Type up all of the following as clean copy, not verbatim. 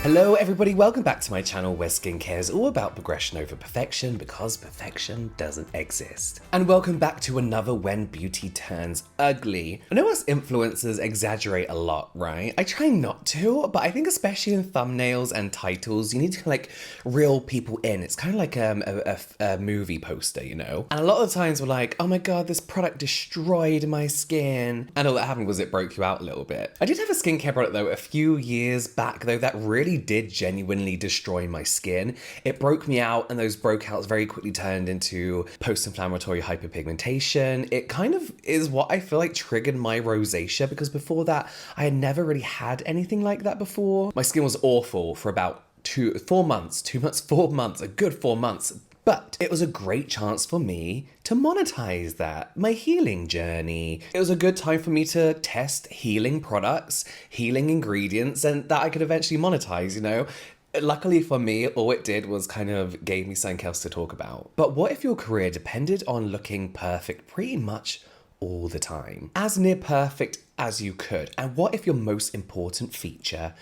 Hello everybody, welcome back to my channel where skincare is all about progression over perfection because perfection doesn't exist. And welcome back to another When Beauty Turns Ugly. I know us influencers exaggerate a lot, right? I try not to, but I think especially in thumbnails and titles, you need to reel people in. It's kind of like a movie poster, you know? And a lot of the times we're like, oh my god, this product destroyed my skin. And all that happened was it broke you out a little bit. I did have a skincare product though a few years back though that really did genuinely destroy my skin. It broke me out and those breakouts very quickly turned into post-inflammatory hyperpigmentation. It kind of is what I feel like triggered my rosacea because before that I had never really had anything like that before. My skin was awful for about 4 months, a good 4 months. But it was a great chance for me to monetize that, my healing journey. It was a good time for me to test healing products, healing ingredients, and that I could eventually monetize, you know? Luckily for me, all it did was kind of gave me something else to talk about. But what if your career depended on looking perfect pretty much all the time? As near perfect as you could. And what if your most important feature,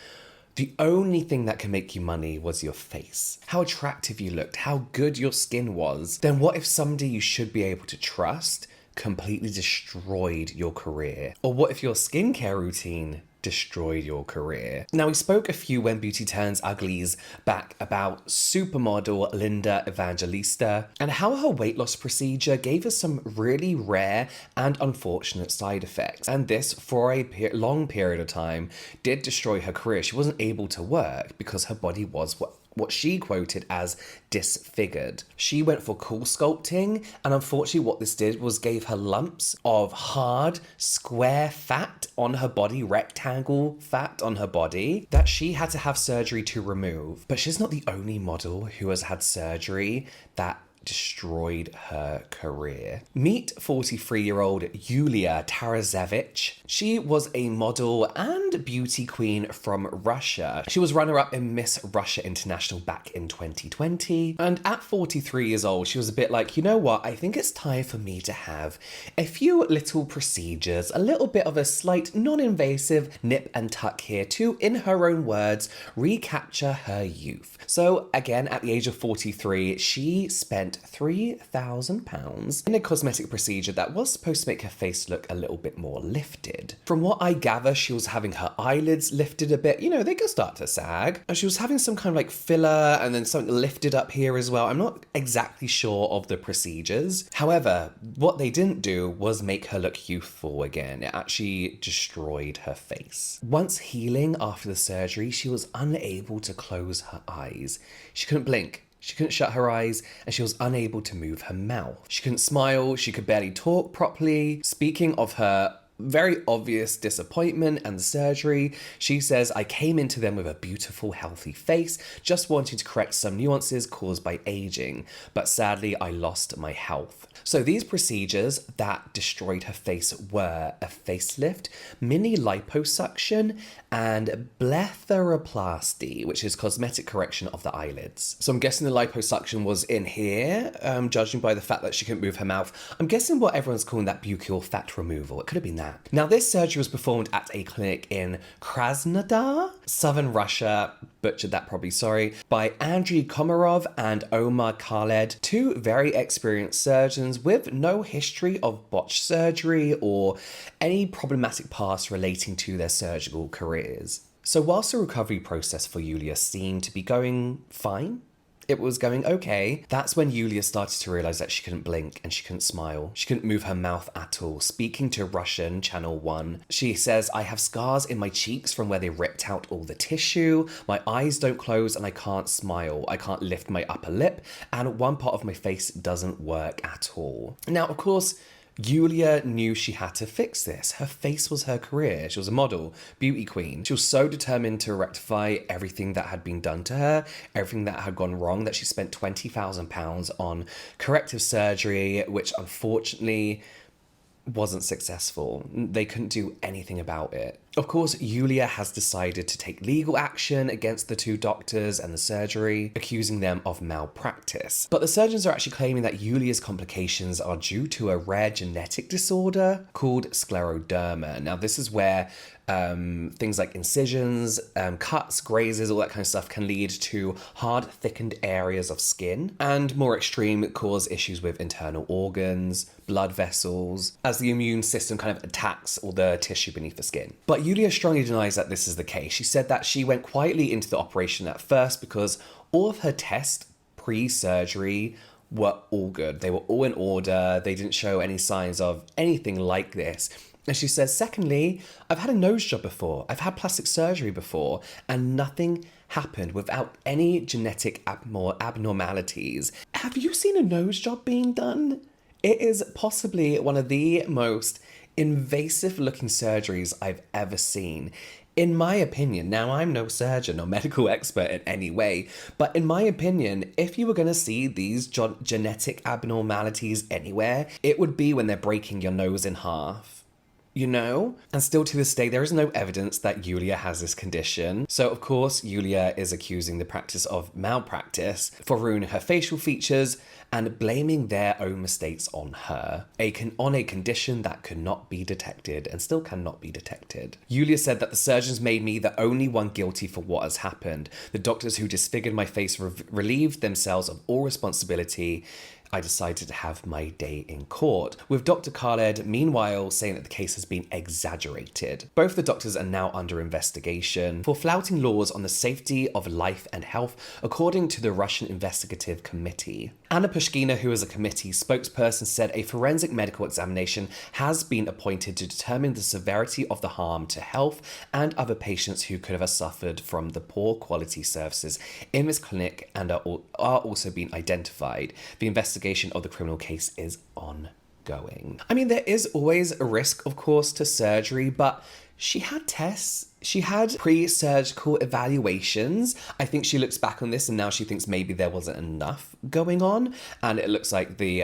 the only thing that can make you money, was your face? How attractive you looked, how good your skin was. Then what if somebody you should be able to trust completely destroyed your career? Or what if your skincare routine destroyed your career? Now, we spoke a few When Beauty Turns Uglies back about supermodel Linda Evangelista and how her weight loss procedure gave her some really rare and unfortunate side effects. And this, for a long period of time, did destroy her career. She wasn't able to work because her body was what she quoted as disfigured. She went for cool sculpting, and unfortunately what this did was gave her lumps of hard, square fat on her body, rectangle fat on her body, that she had to have surgery to remove. But she's not the only model who has had surgery that destroyed her career. Meet 43-year-old Yulia Tarazevich. She was a model and beauty queen from Russia. She was runner-up in Miss Russia International back in 2020. And at 43 years old, she was a bit like, you know what, I think it's time for me to have a few little procedures, a little bit of a slight non-invasive nip and tuck here to, in her own words, recapture her youth. So again, at the age of 43, she spent £3,000 in a cosmetic procedure that was supposed to make her face look a little bit more lifted. From what I gather, she was having her eyelids lifted a bit. You know, they can start to sag. And she was having some kind of like filler and then something lifted up here as well. I'm not exactly sure of the procedures. However, what they didn't do was make her look youthful again. It actually destroyed her face. Once healing after the surgery, she was unable to close her eyes. She couldn't blink. She couldn't shut her eyes, and she was unable to move her mouth. She couldn't smile, she could barely talk properly. Speaking of her very obvious disappointment and the surgery, she says, I came into them with a beautiful, healthy face, just wanting to correct some nuances caused by aging, but sadly I lost my health. So these procedures that destroyed her face were a facelift, mini liposuction, and blepharoplasty, which is cosmetic correction of the eyelids. So I'm guessing the liposuction was in here, judging by the fact that she couldn't move her mouth. I'm guessing what everyone's calling that buccal fat removal. It could have been that. Now, this surgery was performed at a clinic in Krasnodar, southern Russia, butchered that probably, sorry, by Andrei Komarov and Omar Khaled, two very experienced surgeons with no history of botched surgery or any problematic past relating to their surgical careers. So whilst the recovery process for Yulia seemed to be going fine, it was going okay, that's when Yulia started to realize that she couldn't blink and she couldn't smile. She couldn't move her mouth at all. Speaking to Russian Channel 1, she says, I have scars in my cheeks from where they ripped out all the tissue. My eyes don't close and I can't smile. I can't lift my upper lip and one part of my face doesn't work at all. Now, of course, Yulia knew she had to fix this. Her face was her career. She was a model, beauty queen. She was so determined to rectify everything that had been done to her, everything that had gone wrong, that she spent £20,000 on corrective surgery, which unfortunately wasn't successful. They couldn't do anything about it. Of course, Yulia has decided to take legal action against the two doctors and the surgery, accusing them of malpractice. But the surgeons are actually claiming that Yulia's complications are due to a rare genetic disorder called scleroderma. Now, this is where Things like incisions, cuts, grazes, all that kind of stuff can lead to hard, thickened areas of skin, and more extreme, cause issues with internal organs, blood vessels, as the immune system kind of attacks all the tissue beneath the skin. But Yulia strongly denies that this is the case. She said that she went quietly into the operation at first because all of her tests pre-surgery were all good. They were all in order. They didn't show any signs of anything like this. And she says, secondly, I've had a nose job before. I've had plastic surgery before, and nothing happened without any genetic abnormalities. Have you seen a nose job being done? It is possibly one of the most invasive looking surgeries I've ever seen. In my opinion, now I'm no surgeon or medical expert in any way, but in my opinion, if you were going to see these genetic abnormalities anywhere, it would be when they're breaking your nose in half. You know? And still to this day, there is no evidence that Yulia has this condition. So, of course, Yulia is accusing the practice of malpractice for ruining her facial features and blaming their own mistakes on her, on a condition that could not be detected and still cannot be detected. Yulia said that the surgeons made me the only one guilty for what has happened. The doctors who disfigured my face relieved themselves of all responsibility. I decided to have my day in court, with Dr. Khaled meanwhile saying that the case has been exaggerated. Both the doctors are now under investigation for flouting laws on the safety of life and health, according to the Russian Investigative Committee. Anna Pushkina, who is a committee spokesperson, said a forensic medical examination has been appointed to determine the severity of the harm to health and other patients who could have suffered from the poor quality services in this clinic and are also being identified. The investigation of the criminal case is ongoing. I mean, there is always a risk, of course, to surgery, but she had tests. She had pre-surgical evaluations. I think she looks back on this and now she thinks maybe there wasn't enough going on. And it looks like the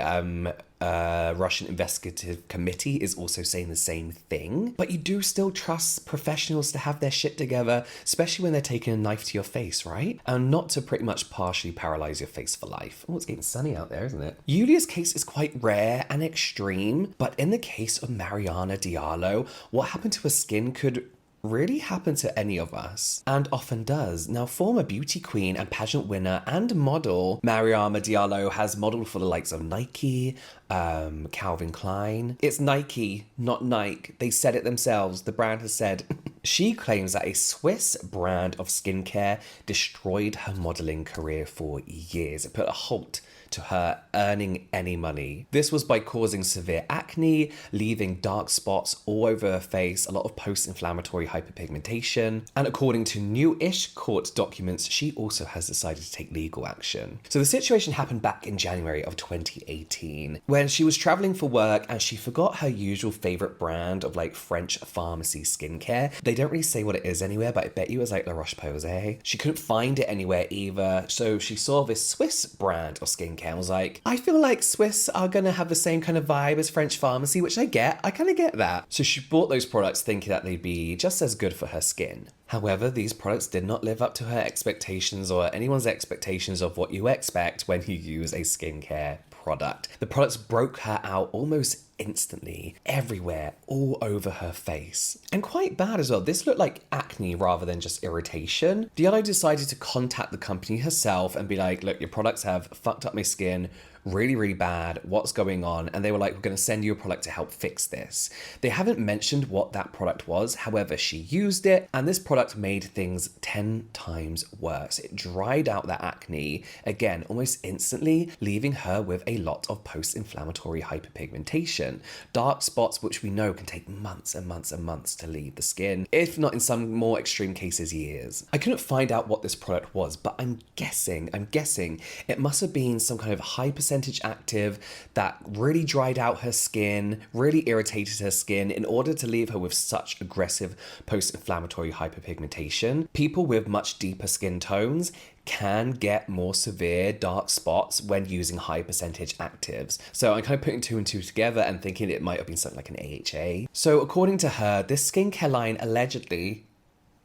Russian Investigative Committee is also saying the same thing. But you do still trust professionals to have their shit together, especially when they're taking a knife to your face, right? And not to pretty much partially paralyze your face for life. Oh, it's getting sunny out there, isn't it? Yulia's case is quite rare and extreme, but in the case of Mariana Diallo, what happened to her skin could really happen to any of us, and often does. Now, former beauty queen and pageant winner and model Mariama Diallo has modeled for the likes of Nike, Calvin Klein. It's Nike, not Nike. They said it themselves. The brand has said. She claims that a Swiss brand of skincare destroyed her modeling career for years. It put a halt to her earning any money. This was by causing severe acne, leaving dark spots all over her face, a lot of post-inflammatory hyperpigmentation, and according to new-ish court documents, she also has decided to take legal action. So the situation happened back in January of 2018, when she was traveling for work and she forgot her usual favorite brand of like French pharmacy skincare. They don't really say what it is anywhere, but I bet you it was like La Roche-Posay. She couldn't find it anywhere either, so she saw this Swiss brand of skincare and was like, I feel like Swiss are gonna have the same kind of vibe as French pharmacy, which I kind of get that. So she bought those products thinking that they'd be just as good for her skin. However, these products did not live up to her expectations or anyone's expectations of what you expect when you use a skincare product. The products broke her out almost instantly, everywhere, all over her face. And quite bad as well. This looked like acne rather than just irritation. Diallo decided to contact the company herself and be like, look, your products have fucked up my skin really, really bad. What's going on? And they were like, we're going to send you a product to help fix this. They haven't mentioned what that product was. However, she used it and this product made things 10 times worse. It dried out that acne, again, almost instantly, leaving her with a lot of post-inflammatory hyperpigmentation. Dark spots, which we know can take months and months and months to leave the skin, if not in some more extreme cases, years. I couldn't find out what this product was, but I'm guessing it must have been some kind of high percentage active that really dried out her skin, really irritated her skin in order to leave her with such aggressive post-inflammatory hyperpigmentation. People with much deeper skin tones can get more severe dark spots when using high percentage actives. So I'm kind of putting two and two together and thinking it might have been something like an AHA. So according to her, this skincare line allegedly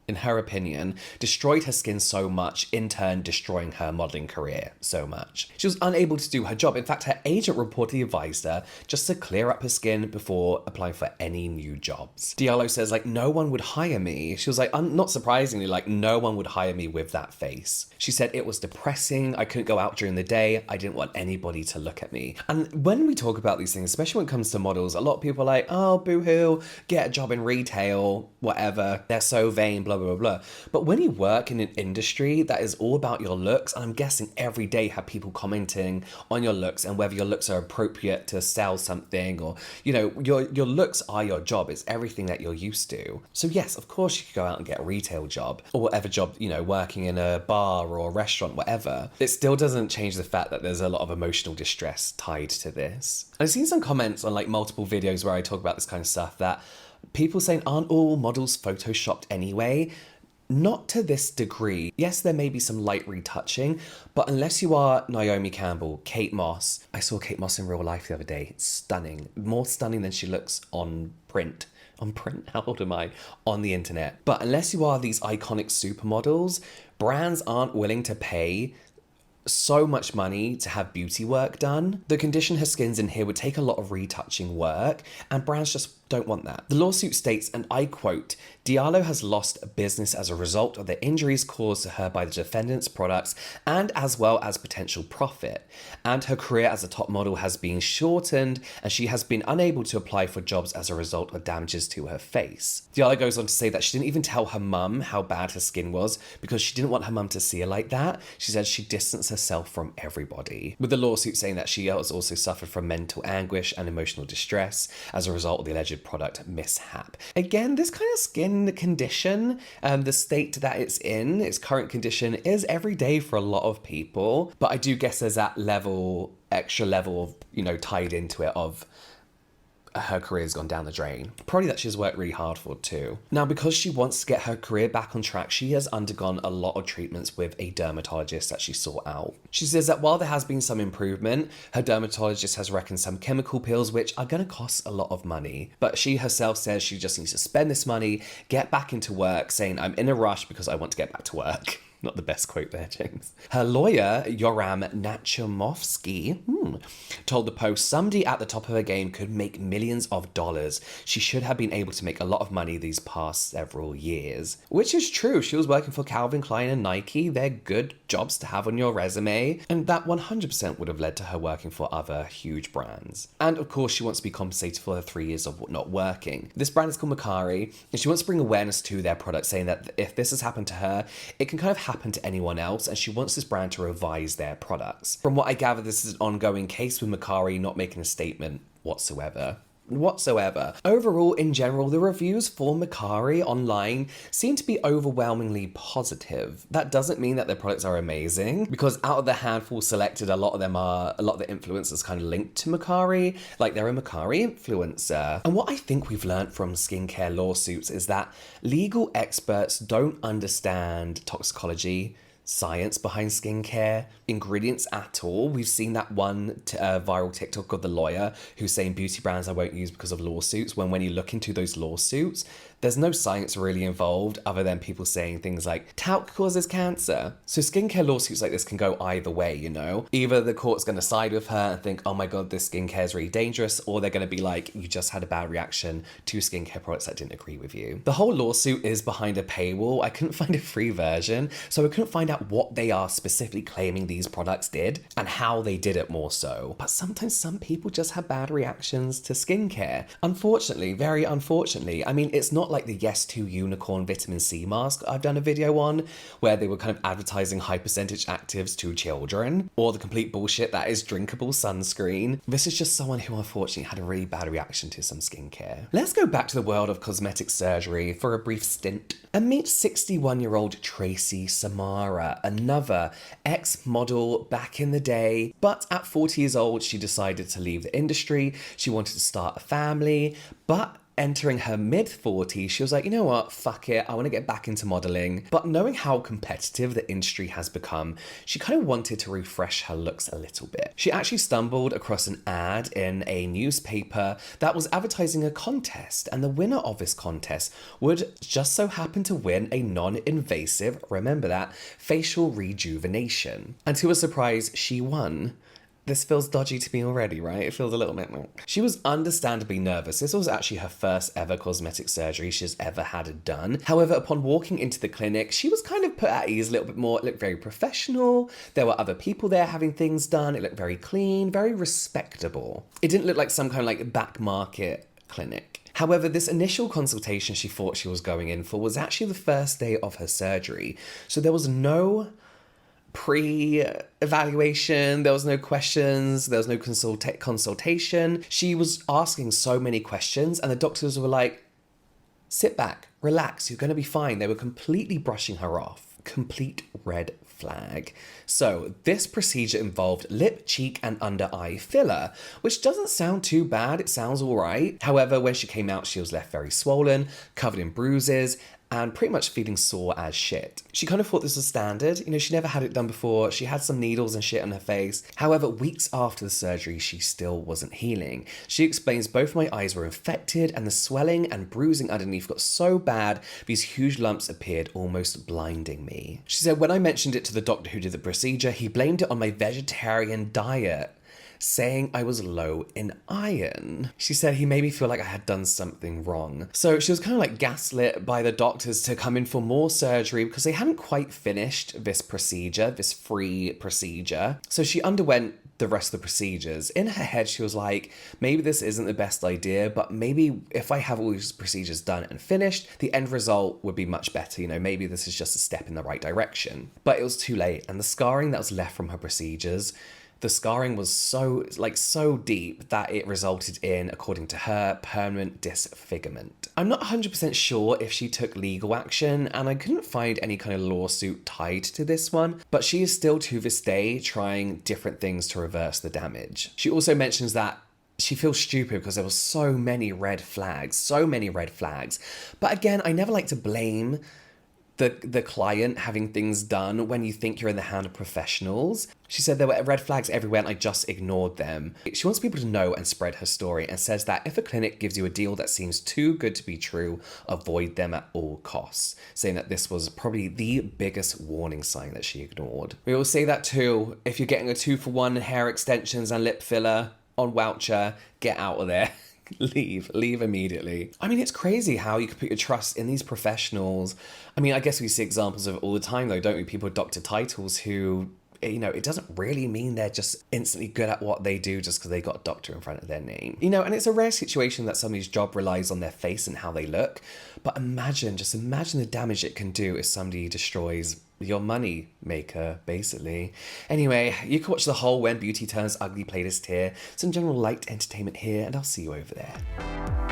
in her opinion, destroyed her skin so much, in turn destroying her modeling career so much. She was unable to do her job. In fact, her agent reportedly advised her just to clear up her skin before applying for any new jobs. Diallo says, like, no one would hire me. She was like, not surprisingly, like, no one would hire me with that face. She said it was depressing. I couldn't go out during the day. I didn't want anybody to look at me. And when we talk about these things, especially when it comes to models, a lot of people are like, oh, boo-hoo, get a job in retail, whatever. They're so vain, blah, blah, blah, blah. But when you work in an industry that is all about your looks, and I'm guessing every day have people commenting on your looks and whether your looks are appropriate to sell something, or, you know, your looks are your job. It's everything that you're used to. So yes, of course you could go out and get a retail job or whatever job, you know, working in a bar or a restaurant, whatever. It still doesn't change the fact that there's a lot of emotional distress tied to this. I've seen some comments on like multiple videos where I talk about this kind of stuff that people saying, aren't all models photoshopped anyway? Not to this degree. Yes, there may be some light retouching, but unless you are Naomi Campbell, Kate Moss. I saw Kate Moss in real life the other day. Stunning. More stunning than she looks on print. On print? How old am I? On the internet. But unless you are these iconic supermodels, brands aren't willing to pay so much money to have beauty work done. The condition her skin's in here would take a lot of retouching work, and brands just don't want that. The lawsuit states, and I quote, Diallo has lost business as a result of the injuries caused to her by the defendant's products and as well as potential profit. And her career as a top model has been shortened and she has been unable to apply for jobs as a result of damages to her face. Diallo goes on to say that she didn't even tell her mum how bad her skin was because she didn't want her mum to see her like that. She said she distanced herself from everybody. With the lawsuit saying that she has also suffered from mental anguish and emotional distress as a result of the alleged product mishap. Again, this kind of skin condition, the state that it's in, its current condition, is everyday for a lot of people. But I do guess there's that level, extra level of, you know, tied into it of her career's gone down the drain. Probably that she's worked really hard for too. Now, because she wants to get her career back on track, she has undergone a lot of treatments with a dermatologist that she sought out. She says that while there has been some improvement, her dermatologist has reckoned some chemical pills which are going to cost a lot of money. But she herself says she just needs to spend this money, get back into work, saying, I'm in a rush because I want to get back to work. Not the best quote there, James. Her lawyer, Yoram Nachimovsky, told the Post somebody at the top of her game could make millions of dollars. She should have been able to make a lot of money these past several years. Which is true. She was working for Calvin Klein and Nike. They're good jobs to have on your resume. And that 100% would have led to her working for other huge brands. And of course, she wants to be compensated for her 3 years of not working. This brand is called Mercari, and she wants to bring awareness to their product, saying that if this has happened to her, it can kind of happen to anyone else, and she wants this brand to revise their products. From what I gather, this is an ongoing case with Mercari not making a statement whatsoever. Overall, in general, the reviews for Mercari online seem to be overwhelmingly positive. That doesn't mean that their products are amazing, because out of the handful selected, a lot of the influencers kind of linked to Mercari, like they're a Mercari influencer. And what I think we've learned from skincare lawsuits is that legal experts don't understand toxicology, science behind skincare, ingredients at all. We've seen that one viral TikTok of the lawyer who's saying beauty brands I won't use because of lawsuits, when you look into those lawsuits, there's no science really involved other than people saying things like talc causes cancer. So skincare lawsuits like this can go either way, you know? Either the court's going to side with her and think, oh my god, this skincare is really dangerous, or they're going to be like, you just had a bad reaction to skincare products that didn't agree with you. The whole lawsuit is behind a paywall. I couldn't find a free version, so I couldn't find out what they are specifically claiming these products did and how they did it more so. But sometimes some people just have bad reactions to skincare. Unfortunately, very unfortunately. I mean, it's not like the Yes2 Unicorn Vitamin C mask I've done a video on, where they were kind of advertising high percentage actives to children, or the complete bullshit that is drinkable sunscreen. This is just someone who unfortunately had a really bad reaction to some skincare. Let's go back to the world of cosmetic surgery for a brief stint and meet 61-year-old Tracy Samara, another ex-model back in the day. But at 40 years old, she decided to leave the industry. She wanted to start a family, but entering her mid-40s, she was like, you know what, fuck it, I want to get back into modeling. But knowing how competitive the industry has become, she kind of wanted to refresh her looks a little bit. She actually stumbled across an ad in a newspaper that was advertising a contest, and the winner of this contest would just so happen to win a non-invasive, remember that, facial rejuvenation. And to her surprise, she won. This feels dodgy to me already, right? It feels a little bit... She was understandably nervous. This was actually her first ever cosmetic surgery she's ever had it done. However, upon walking into the clinic, she was kind of put at ease a little bit more. It looked very professional. There were other people there having things done. It looked very clean, very respectable. It didn't look like some kind of like back market clinic. However, this initial consultation she thought she was going in for was actually the first day of her surgery. So there was no pre-evaluation, there was no questions, there was no consultation. She was asking so many questions and the doctors were like, sit back, relax, you're going to be fine. They were completely brushing her off. Complete red flag. So this procedure involved lip, cheek and under eye filler, which doesn't sound too bad. It sounds all right. However, when she came out, she was left very swollen, covered in bruises, and pretty much feeling sore as shit. She kind of thought this was standard. You know, she never had it done before. She had some needles and shit on her face. However, weeks after the surgery, she still wasn't healing. She explains both my eyes were infected and the swelling and bruising underneath got so bad, these huge lumps appeared, almost blinding me. She said, when I mentioned it to the doctor who did the procedure, he blamed it on my vegetarian diet, saying I was low in iron. She said he made me feel like I had done something wrong. So she was kind of like gaslit by the doctors to come in for more surgery because they hadn't quite finished this procedure, this free procedure. So she underwent the rest of the procedures. In her head, she was like, maybe this isn't the best idea, but maybe if I have all these procedures done and finished, the end result would be much better. You know, maybe this is just a step in the right direction. But it was too late, and the scarring that was left from her procedures, the scarring was so deep that it resulted in, according to her, permanent disfigurement. I'm not 100% sure if she took legal action, and I couldn't find any kind of lawsuit tied to this one, but she is still to this day trying different things to reverse the damage. She also mentions that she feels stupid because there were so many red flags. But again, I never like to blame the client having things done when you think you're in the hand of professionals. She said there were red flags everywhere and I just ignored them. She wants people to know and spread her story and says that if a clinic gives you a deal that seems too good to be true, avoid them at all costs, saying that this was probably the biggest warning sign that she ignored. We all say that too. If you're getting a 2-for-1 hair extensions and lip filler on voucher, get out of there. Leave immediately. I mean, it's crazy how you could put your trust in these professionals. I mean, I guess we see examples of it all the time though, don't we? People with doctor titles who, you know, it doesn't really mean they're just instantly good at what they do just because they got doctor in front of their name. You know, and it's a rare situation that somebody's job relies on their face and how they look. But imagine the damage it can do if somebody destroys your money maker, basically. Anyway, you can watch the whole When Beauty Turns Ugly playlist here, some general light entertainment here, and I'll see you over there.